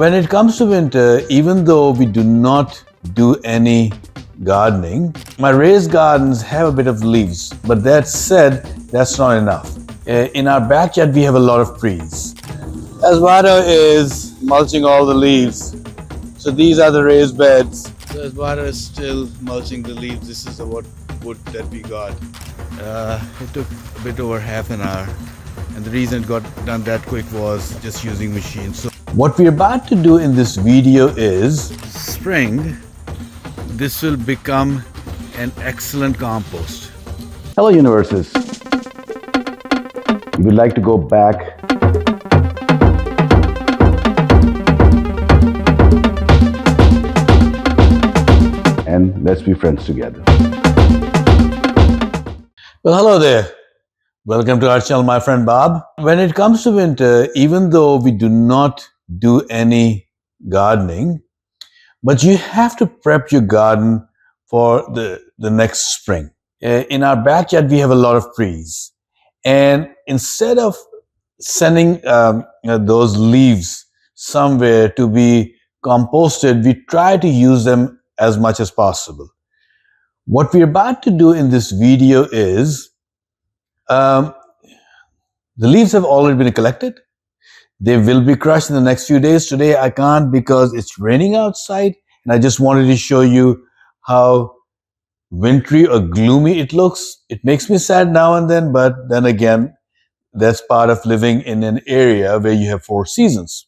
When it comes to winter, even though we do not do any gardening, my raised gardens have a bit of leaves, but that said, that's not enough. In our backyard, we have a lot of trees. Eduardo is mulching all the leaves. So these are the raised beds. So Eduardo is still mulching the leaves. This is the wood that we got. It took a bit over half an hour. And the reason it got done that quick was just using machines. So what we're about to do in this video is spring. This will become an excellent compost. Hello, universes. We'd like to go back and let's be friends together. Well, hello there. Welcome to our channel, my friend Bob. When it comes to winter, even though we do not do any gardening, but you have to prep your garden for the next spring. In our backyard, we have a lot of trees. And instead of sending those leaves somewhere to be composted, we try to use them as much as possible. What we're about to do in this video is, the leaves have already been collected. They will be crushed in the next few days. Today I can't because it's raining outside, and I just wanted to show you how wintry or gloomy it looks. It makes me sad now and then, but then again, that's part of living in an area where you have 4 seasons.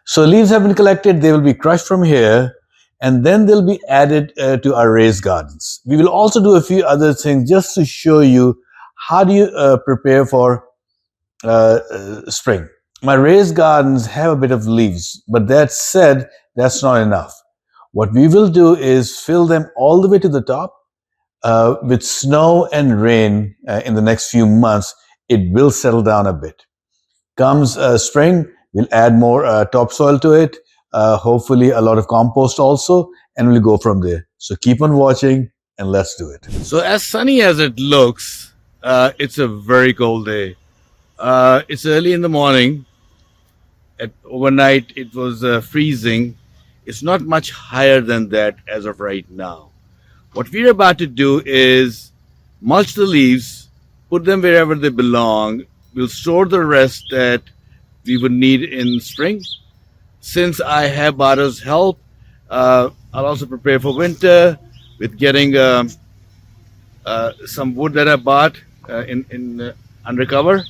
So leaves have been collected. They will be crushed from here, and then they'll be added to our raised gardens. We will also do a few other things just to show you how do you prepare for spring. My raised gardens have a bit of leaves, but that said, that's not enough. What we will do is fill them all the way to the top. With snow and rain in the next few months, it will settle down a bit. Comes spring, we'll add more topsoil to it, hopefully a lot of compost also, and we'll go from there. So keep on watching and let's do it. So as sunny as it looks, it's a very cold day. It's early in the morning. Overnight it was freezing. It's not much higher than that as of right now. What we're about to do is mulch the leaves, put them wherever they belong. We'll store the rest that we would need in spring. Since I have Bara's help, I'll also prepare for winter with getting some wood that I bought in undercover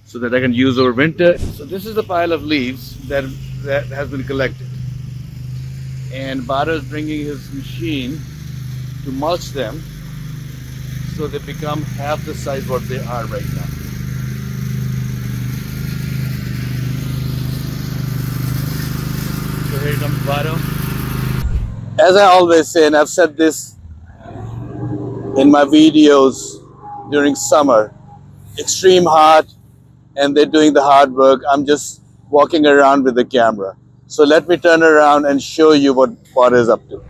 so that I can use over winter. So this is the pile of leaves that has been collected. And Bara is bringing his machine to mulch them so they become half the size what they are right now. So here comes Bara. As I always say, and I've said this in my videos during summer, extreme hot, and they're doing the hard work. I'm just walking around with the camera. So let me turn around and show you what Bara is up to.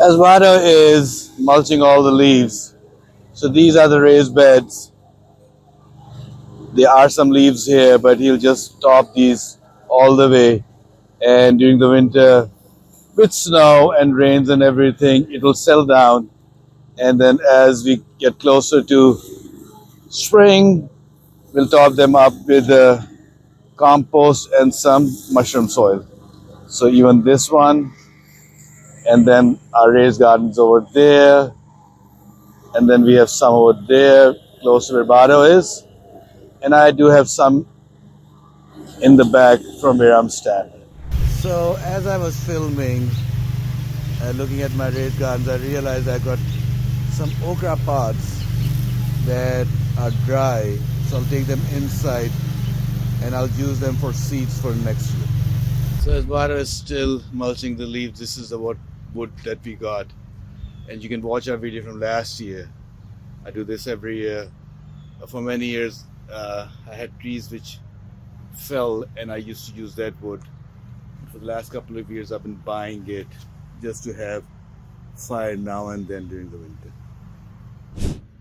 Eduardo is mulching all the leaves. So these are the raised beds. There are some leaves here, but he'll just top these all the way. And during the winter, with snow and rains and everything, it will settle down. And then as we get closer to spring, we'll top them up with compost and some mushroom soil. So even this one, and then our raised gardens over there, and then we have some over there, close to where Bado is, and I do have some in the back from where I'm standing. So as I was filming, looking at my raised gardens, I realized I got some okra pods that are dry, so I'll take them inside and I'll use them for seeds for next year. So as Bada is still mulching the leaves, this is the wood wood that we got. And you can watch our video from last year. I do this every year. For many years, I had trees which fell, and I used to use that wood. For the last couple of years, I've been buying it just to have fire now and then during the winter.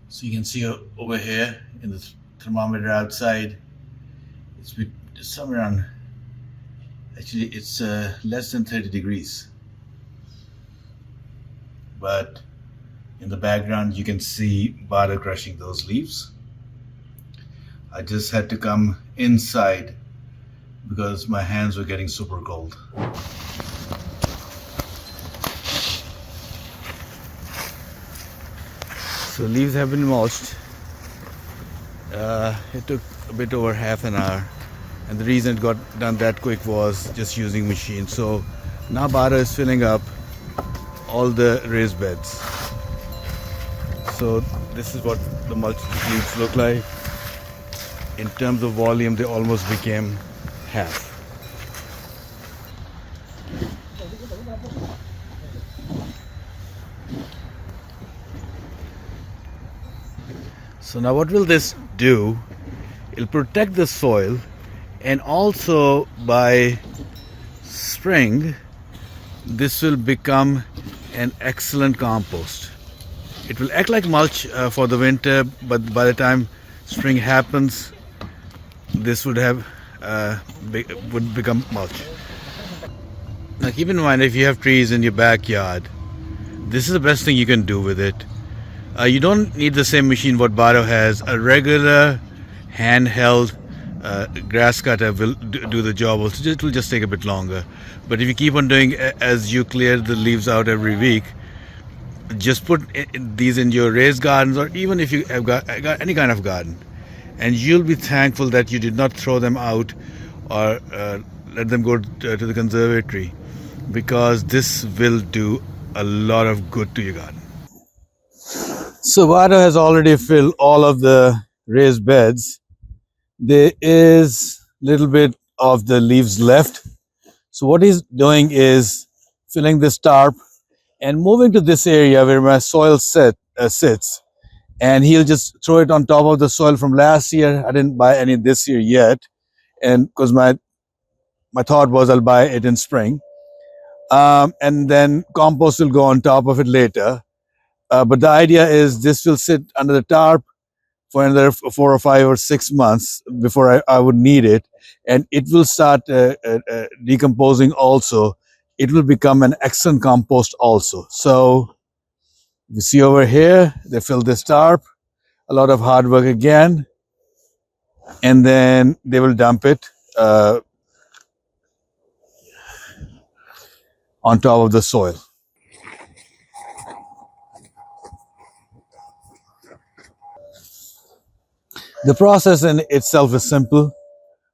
So you can see over here in the thermometer outside, it's somewhere around, actually it's less than 30 degrees. But in the background, you can see Bada crushing those leaves. I just had to come inside because my hands were getting super cold. So leaves have been mulched. It took a bit over half an hour, and the reason it got done that quick was just using machine. So now Bada is filling up all the raised beds. So this is what the mulch leaves look like. In terms of volume, they almost became half. So now what will this do? It'll protect the soil, and also by spring this will become an excellent compost. It will act like mulch for the winter, but by the time spring happens, this would become mulch. Now keep in mind, if you have trees in your backyard, this is the best thing you can do with it. You don't need the same machine what Bada has. A regular handheld grass cutter will do the job. Also, it will just take a bit longer. But if you keep on doing as you clear the leaves out every week, just put these in your raised gardens, or even if you have got any kind of garden, and you'll be thankful that you did not throw them out or let them go to the conservatory, because this will do a lot of good to your garden. So Bada has already filled all of the raised beds. There is a little bit of the leaves left. So what he's doing is filling this tarp and moving to this area where my soil sits, and he'll just throw it on top of the soil from last year. I didn't buy any this year yet, and because my thought was I'll buy it in spring, and then compost will go on top of it later. But the idea is this will sit under the tarp for another 4 or 5 or 6 months before I would need it, and it will start decomposing also. It will become an excellent compost also. So you see over here, they fill this tarp, a lot of hard work again, and then they will dump it on top of the soil. The process in itself is simple,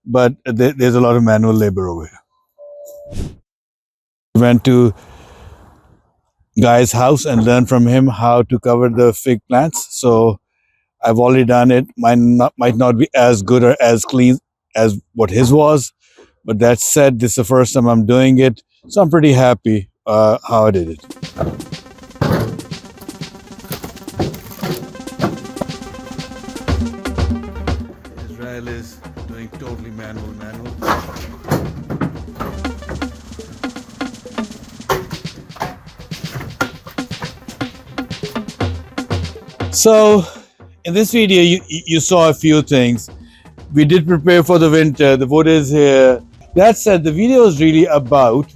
but there's a lot of manual labor over here. Went to guy's house and learned from him how to cover the fig plants. So I've already done it. Mine might not be as good or as clean as what his was, but that said, this is the first time I'm doing it, so I'm pretty happy how I did it. Israel is doing totally manual. So in this video, you saw a few things. We did prepare for the winter. The wood is here. That said, the video is really about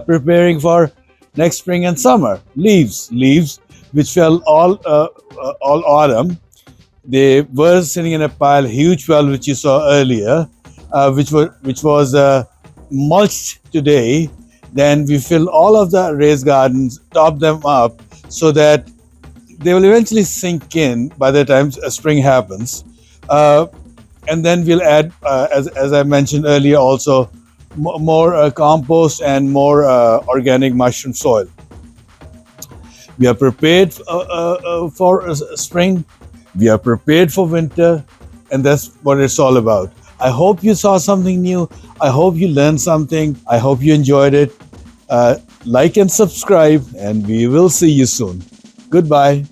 preparing for next spring and summer. Leaves which fell all autumn. They were sitting in a pile, huge pile, which you saw earlier, which was mulched today. Then we fill all of the raised gardens, top them up so that they will eventually sink in by the time spring happens. And then we'll add, as I mentioned earlier, also more compost and more organic mushroom soil. We are prepared for spring. We are prepared for winter, and that's what it's all about. I hope you saw something new. I hope you learned something. I hope you enjoyed it. like and subscribe, and we will see you soon. Goodbye.